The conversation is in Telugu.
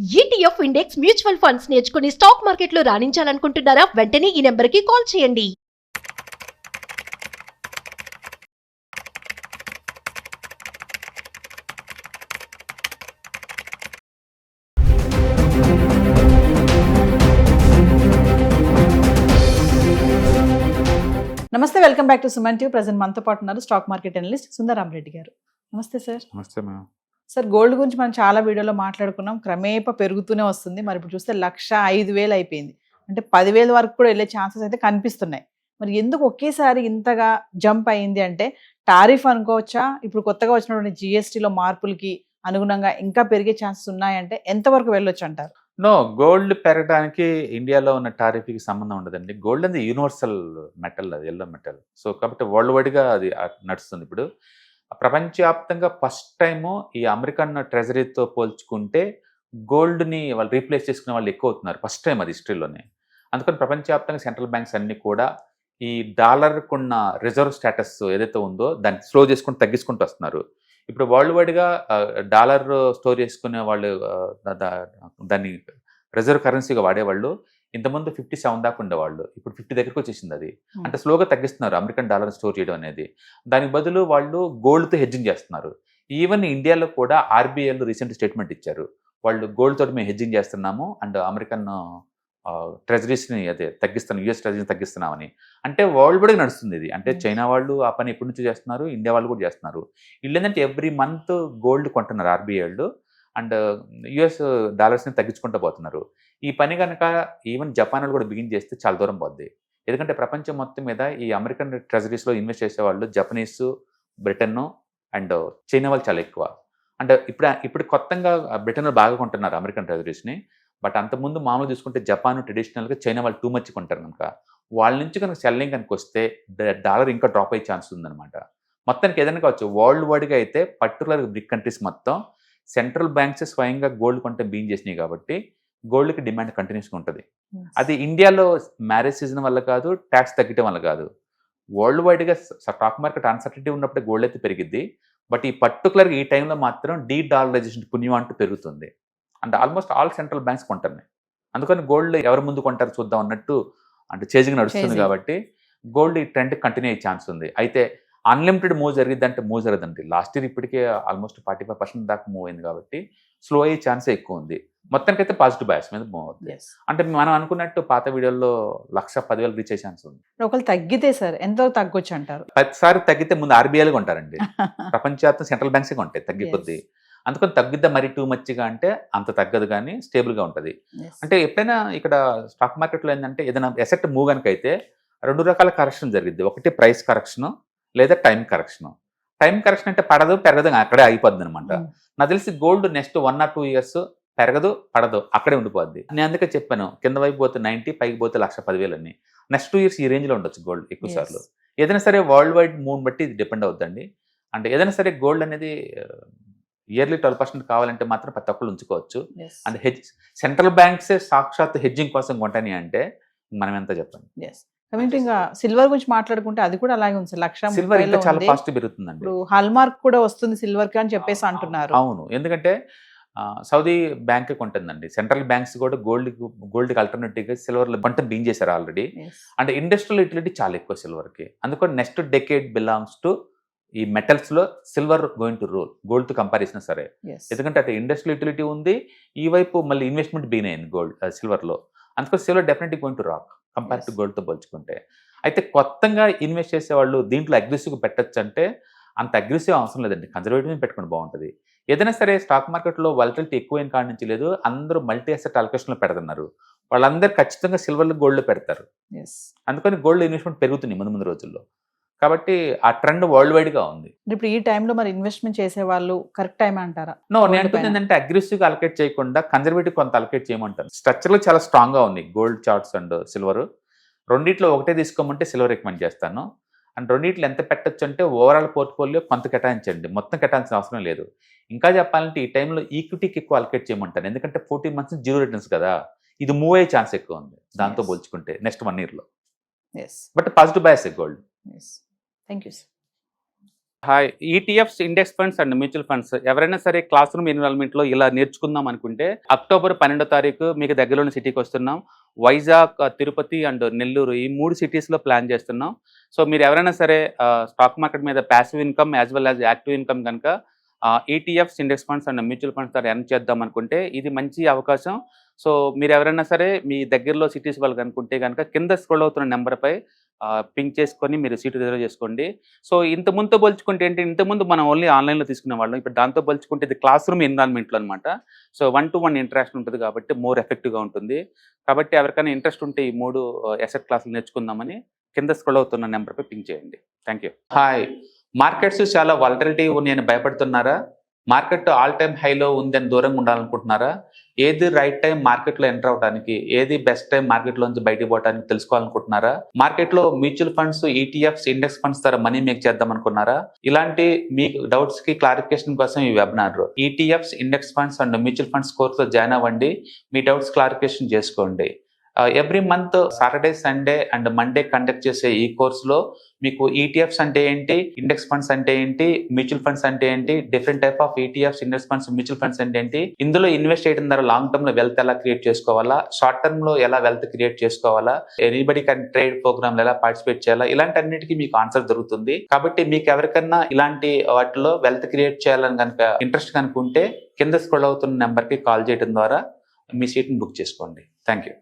ఈటీఎఫ్ ఇండెక్స్ మ్యూచువల్ ఫండ్స్ నేర్చుకుని స్టాక్ మార్కెట్లో రాణించాలనుకుంటున్నారా? వెంటనే ఈ నెంబర్కి కాల్ చేయండి. నమస్తే, welcome back to Suman TV. Present మనతో పాటు ఉన్నారు స్టాక్ మార్కెట్ అనలిస్ట్ సుందరామరెడ్డి గారు. నమస్తే సార్. నమస్తే మ్యామ్. సార్, గోల్డ్ గురించి మనం చాలా వీడియోలో మాట్లాడుకున్నాం. క్రమేపా పెరుగుతూనే వస్తుంది. మరి ఇప్పుడు చూస్తే 1,05,000 అయిపోయింది. అంటే 10,000 వరకు కూడా వెళ్ళే ఛాన్సెస్ అయితే కనిపిస్తున్నాయి. మరి ఎందుకు ఒకేసారి ఇంతగా జంప్ అయింది అంటే టారిఫ్ అనుకోవచ్చా? ఇప్పుడు కొత్తగా వచ్చినటువంటి జిఎస్టీలో మార్పులకి అనుగుణంగా ఇంకా పెరిగే ఛాన్సెస్ ఉన్నాయంటే ఎంతవరకు వెళ్ళొచ్చు అంటారు? నో, గోల్డ్ పెరగడానికి ఇండియాలో ఉన్న టారిఫ్కి సంబంధం ఉండదండి. గోల్డ్ అనేది యూనివర్సల్ మెటల్, అది ఎల్లో మెటల్. సో కాబట్టి వరల్డ్ వైడ్గా అది నడుస్తుంది. ఇప్పుడు ప్రపంచవ్యాప్తంగా ఫస్ట్ టైము ఈ అమెరికన్ ట్రెజరీతో పోల్చుకుంటే గోల్డ్ని వాళ్ళు రీప్లేస్ చేసుకునే వాళ్ళు ఎక్కువ అవుతున్నారు. ఫస్ట్ టైం అది హిస్టరీలోనే. అందుకని ప్రపంచవ్యాప్తంగా సెంట్రల్ బ్యాంక్స్ అన్నీ కూడా ఈ డాలర్కున్న రిజర్వ్ స్టేటస్ ఏదైతే ఉందో దాన్ని స్లో చేసుకుంటూ తగ్గించుకుంటూ వస్తున్నారు. ఇప్పుడు వరల్డ్ వైడ్గా డాలర్ స్టోర్ చేసుకునే వాళ్ళు దాన్ని రిజర్వ్ కరెన్సీగా వాడేవాళ్ళు ఇంతకుముందు 57 దాకా ఉండేవాళ్ళు. ఇప్పుడు 50 దగ్గరకు వచ్చేసింది అది. అంటే స్లోగా తగ్గిస్తున్నారు అమెరికన్ డాలర్ స్టోర్ చేయడం అనేది. దానికి బదులు వాళ్ళు గోల్డ్తో హెడ్జింగ్ చేస్తున్నారు. ఈవెన్ ఇండియాలో కూడా ఆర్బీఐలో రీసెంట్ స్టేట్మెంట్ ఇచ్చారు. వాళ్ళు గోల్డ్ తోటి మేము హెడ్జింగ్ చేస్తున్నాము అండ్ అమెరికన్ ట్రెజరీస్ని అదే తగ్గిస్తున్నాం, యూఎస్ ట్రెజరీని తగ్గిస్తున్నామని. అంటే వరల్డ్ వైడ్గా నడుస్తుంది ఇది. అంటే చైనా వాళ్ళు ఆ పని ఎప్పటి నుంచో చేస్తున్నారు, ఇండియా వాళ్ళు కూడా చేస్తున్నారు. వీళ్ళు ఏంటంటే ఎవ్రీ మంత్ గోల్డ్ కొంటున్నారు ఆర్బీఐ వాళ్ళు అండ్ యుఎస్ డాలర్స్ని తగ్గించుకుంటూ పోతున్నారు. ఈ పని కనుక ఈవెన్ జపాన్ వాళ్ళు కూడా బిగిన్ చేస్తే చాలా దూరం పోద్ది. ఎందుకంటే ప్రపంచం మొత్తం మీద ఈ అమెరికన్ ట్రెజరీస్లో ఇన్వెస్ట్ చేసేవాళ్ళు జపనీస్, బ్రిటన్ అండ్ చైనా వాళ్ళు చాలా ఎక్కువ. అంటే ఇప్పుడు కొత్తగా బ్రిటన్ బాగా కొంటున్నారు అమెరికన్ ట్రెజరీస్ని. బట్ అంతకుముందు మామూలు చూసుకుంటే జపాన్ ట్రెడిషనల్గా చైనా వాళ్ళు టూ మచ్ కొంటారు కనుక వాళ్ళ నుంచి కనుక సెల్లింగ్ కనుక వస్తే డాలర్ ఇంకా డ్రాప్ అయ్యే ఛాన్స్ ఉందన్నమాట. మొత్తానికి ఏదైనా కావచ్చు వరల్డ్ వైడ్గా అయితే పర్టికులర్ బ్రిక్ కంట్రీస్ మొత్తం సెంట్రల్ బ్యాంక్స్ స్వయంగా గోల్డ్ కొంటే బీన్ చేసినాయి కాబట్టి గోల్డ్కి డిమాండ్ కంటిన్యూస్గా ఉంటుంది. అది ఇండియాలో మ్యారేజ్ సీజన్ వల్ల కాదు, ట్యాక్స్ తగ్గడం వల్ల కాదు. వరల్డ్ వైడ్గా స్టాక్ మార్కెట్ అన్సర్టనిటీ ఉన్నప్పుడే గోల్డ్ అయితే పెరిగిద్ది. బట్ ఈ పర్టికులర్గా ఈ టైంలో మాత్రం డీడాలరైజేషన్ పుణ్యం అంటూ పెరుగుతుంది. అంటే ఆల్మోస్ట్ ఆల్ సెంట్రల్ బ్యాంక్స్ కొంటున్నాయి. అందుకని గోల్డ్ ఎవరు ముందు కొంటారు చూద్దాం అన్నట్టు అంటే చేజింగ్ నడుస్తుంది కాబట్టి గోల్డ్ ఈ ట్రెండ్ కంటిన్యూ అయ్యే ఛాన్స్ ఉంది. అయితే అన్లిమిటెడ్ మూవ్ జరిగిద్ది అంటే మూవ్ జరగదండి. లాస్ట్ ఇయర్ ఇప్పటికే ఆల్మోస్ట్ 45% దాకా మూవ్ అయింది కాబట్టి స్లో అయ్యే ఛాన్సే ఎక్కువ ఉంది. మొత్తానికైతే పాజిటివ్ బయాస్ మీద మూవ్ అవుతుంది. అంటే మనం అనుకున్నట్టు పాత వీడియోలో 1,10,000 రీచ్ అయ్యే ఛాన్స్ ఉంది. ఒకవేళ తగ్గితే సార్ ఎంత తగ్గొచ్చు అంటారు? 10 తగ్గితే ముందు ఆర్బీఐలు కొంటారండి. ప్రపంచవ్యాప్తం సెంట్రల్ బ్యాంక్సే కొంటాయి తగ్గి కొద్దీ. అందుకని తగ్గిద్దా మరీ టూ మచ్గా అంటే అంత తగ్గదు, కానీ స్టేబుల్గా ఉంటుంది. అంటే ఎప్పుడైనా ఇక్కడ స్టాక్ మార్కెట్లో ఏంటంటే ఏదైనా ఎసెట్ మూవ్ కనుక అయితే 2 రకాల కరెక్షన్ జరిగింది. ఒకటి ప్రైస్ కరెక్షను లేదా టైం కరెక్షను. టైం కరెక్షన్ అంటే పడదు పెరగదు అక్కడే అయిపోద్ది అనమాట. నాకు తెలిసి గోల్డ్ నెక్స్ట్ 1 or 2 years పెరగదు పడదు అక్కడే ఉండిపోద్ది. నేను అందుకే చెప్పాను కింద వైపు పోతే 90, పైకి పోతే 1,10,000 అని. నెక్స్ట్ 2 years ఈ రేంజ్లో ఉండొచ్చు గోల్డ్ ఎక్కువ సార్లు. ఏదైనా సరే వరల్డ్ వైడ్ మూవ్ బట్టి ఇది డిపెండ్ అవుతుందండి. అంటే ఏదైనా సరే గోల్డ్ అనేది ఇయర్లీ 12% కావాలంటే మాత్రం ప్రతి ఒక్కళ్ళు ఉంచుకోవచ్చు. అండ్ సెంట్రల్ బ్యాంక్సే సాక్షాత్ హెడ్జింగ్ కోసం కొంటాని అంటే మనం ఎంత చెప్పండి. ఇంకా సిల్వర్ గురించి మాట్లాడుకుంటే అది కూడా అలాగే ఉంది. సిల్వర్ ఇంకా చాలా ఫాస్ట్ పెరుగుతుందండి. హాల్ మార్క్ కూడా వస్తుంది సిల్వర్ కి అని చెప్పేసి అంటున్నారు. అవును, ఎందుకంటే సౌదీ బ్యాంక్ కొంటుందండి. సెంట్రల్ బ్యాంక్స్ కూడా గోల్డ్కి ఆల్టర్నేటివ్గా సిల్వర్లో కొంట బీన్ చేశారు ఆల్రెడీ. అంటే ఇండస్ట్రియల్ యూటిలిటీ చాలా ఎక్కువ సిల్వర్కి. అందుకని నెక్స్ట్ డెకేడ్ బిలాంగ్స్ టు ఈ మెటల్స్లో సిల్వర్ గోయింగ్ టు రోల్ గోల్డ్తో కంపేర్ చేసినా సరే. ఎందుకంటే అటు ఇండస్ట్రియల్ యూటిలిటీ ఉంది, ఈ వైపు మళ్ళీ ఇన్వెస్ట్మెంట్ బీన్ అయింది గోల్డ్ సిల్వర్లో. అందుకని silver definitely going to rock compare to గోల్డ్తో పోల్చుకుంటే. అయితే కొత్తగా ఇన్వెస్ట్ చేసేవాళ్ళు దీంట్లో అగ్రెసివ్గా పెట్టచ్చు అంటే అంత అగ్రెసివ్ అవసరం లేదండి, కన్జర్వేటివ్ పెట్టుకుని బాగుంటుంది. ఏదైనా సరే స్టాక్ మార్కెట్లో వాలటిలిటీ ఎక్కువైన కాడి నుంచి లేదు, అందరూ మల్టీ అసెట్ అలొకేషన్లో పెడుతున్నారు. వాళ్ళందరూ ఖచ్చితంగా సిల్వర్లో గోల్డ్లో పెడతారు. అందుకని గోల్డ్ ఇన్వెస్ట్మెంట్ పెరుగుతుంది ముందు రోజుల్లో. కాబట్టి ఆ ట్రెండ్ వరల్డ్ వైడ్గా ఉంది. ఇప్పుడు ఈ టైంలో మరి ఇన్వెస్ట్మెంట్ చేసే వాళ్ళు కరెక్ట్ టైం అంటారా? నో, నేను అనుకుంది ఏంటంటే అగ్రెసివ్గా అలొకేట్ చేయకుండా కన్జర్వేటివ్ కొంత అలొకేట్ చేయమంటాను. స్ట్రక్చర్లో చాలా స్ట్రాంగ్గా ఉంది గోల్డ్ చార్ట్స్ అండ్ సిల్వర్. రెండిట్లో ఒకటే తీసుకోమంటే సిల్వర్ రికమెండ్ చేస్తాను. అండ్ రెండిట్లో ఎంత పెట్టచ్చు అంటే ఓవరాల్ పోర్ట్ఫోలియో కొంత కేటాయించండి, మొత్తం కేటాయించిన అవసరం లేదు. ఇంకా చెప్పాలంటే ఈ టైంలో ఈక్విటీకి ఎక్కువ అలొకేట్ చేయమంటాను. ఎందుకంటే 14 months జీరో రిటర్న్స్ కదా, ఇది మూవ్ అయ్యే ఛాన్స్ ఎక్కువ ఉంది దాంతో పోల్చుకుంటే నెక్స్ట్ 1 yearలో. But positive bias gold. Thank you, sir. Hi, ETFs, index funds and mutual funds ఎవరైనా సరే క్లాస్ రూమ్ ఎన్విరాన్మెంట్లో ఇలా నేర్చుకుందాం అనుకుంటే అక్టోబర్ 12వ తారీఖు మీకు దగ్గరలోని సిటీకి వస్తున్నాం. వైజాగ్, తిరుపతి అండ్ నెల్లూరు ఈ 3 సిటీస్లో ప్లాన్ చేస్తున్నాం. సో మీరు ఎవరైనా సరే స్టాక్ మార్కెట్ మీద passive income as well as active income కనుక ETFs, index funds and mutual funds ద్వారా ఎర్న్ చేద్దాం అనుకుంటే ఇది మంచి అవకాశం. సో మీరు ఎవరైనా సరే మీ దగ్గరలో సిటీస్ వాళ్ళకి అనుకుంటే కనుక కింద స్క్రోల్ అవుతున్న నెంబర్పై పింక్ చేసుకొని మీరు సీటు రిజర్వ్ చేసుకోండి. సో ఇంతకుముందుతో పోల్చుకుంటే ఏంటి, ఇంతకుముందు మనం ఓన్లీ ఆన్లైన్లో తీసుకునే వాళ్ళం. ఇప్పుడు దాంతో పోల్చుకుంటే ఇది క్లాస్ రూమ్ ఎన్విరాన్మెంట్లో అనమాట. సో 1-to-1 ఇంటరాక్షన్ ఉంటుంది కాబట్టి మోర్ ఎఫెక్టివ్గా ఉంటుంది. కాబట్టి ఎవరికైనా ఇంట్రెస్ట్ ఉంటే ఈ 3 అసెట్ క్లాసులు నేర్చుకుందామని కింద స్క్రోల్ అవుతున్న నెంబర్పై పింక్ చేయండి. Thank you. హాయ్, మార్కెట్స్ చాలా వాలటిలిటీ ఉన్నాయని భయపడుతున్నారా? మార్కెట్ ఆల్ టైమ్ హైలో ఉందని దూరంగా ఉండాలనుకుంటున్నారా? ఏది రైట్ టైం మార్కెట్లో ఎంటర్ అవడానికి, ఏది బెస్ట్ టైం మార్కెట్లోంచి బయటకు పోవడానికి తెలుసుకోవాలనుకుంటున్నారా? మార్కెట్లో mutual funds, ETFs, index funds ద్వారా మనీ మేక్ చేద్దాం అనుకున్నారా? ఇలాంటి మీ డౌట్స్ కి క్లారిఫికేషన్ కోసం ఈ webinar ETFs, index funds and mutual funds కోర్సులో జాయిన్ అవ్వండి. మీ డౌట్స్ క్లారిఫికేషన్ చేసుకోండి. Every month Saturday, Sunday and Monday conduct చేసే ఈ కోర్సులో మీకు ఈటీఎఫ్స్ అంటే ఏంటి, ఇండెక్స్ ఫండ్స్ అంటే ఏంటి, మ్యూచువల్ ఫండ్స్ అంటే ఏంటి, different type of ETFs, index funds, mutual funds అంటే ఏంటి, ఇందులో ఇన్వెస్ట్ చేయడం ద్వారా లాంగ్ టర్మ్ లో వెల్త్ ఎలా క్రియేట్ చేసుకోవాలా, షార్ట్ టర్మ్ లో ఎలా వెల్త్ క్రియేట్ చేసుకోవాలా, ఎనీబడి కెన్ ట్రేడ్ ప్రోగ్రామ్ ఎలా పార్టిసిపేట్ చేయాలా, ఇలాంటి అన్నిటికీ మీకు ఆన్సర్ దొరుకుతుంది. కాబట్టి మీకు ఎవరికన్నా ఇలాంటి వాటిలో వెల్త్ క్రియేట్ చేయాలని కనుక ఇంట్రెస్ట్ కనుకుంటే కింద స్క్రోల్ అవుతున్న నెంబర్ కి కాల్ చేయడం ద్వారా మీ సీట్ని బుక్ చేసుకోండి. Thank you.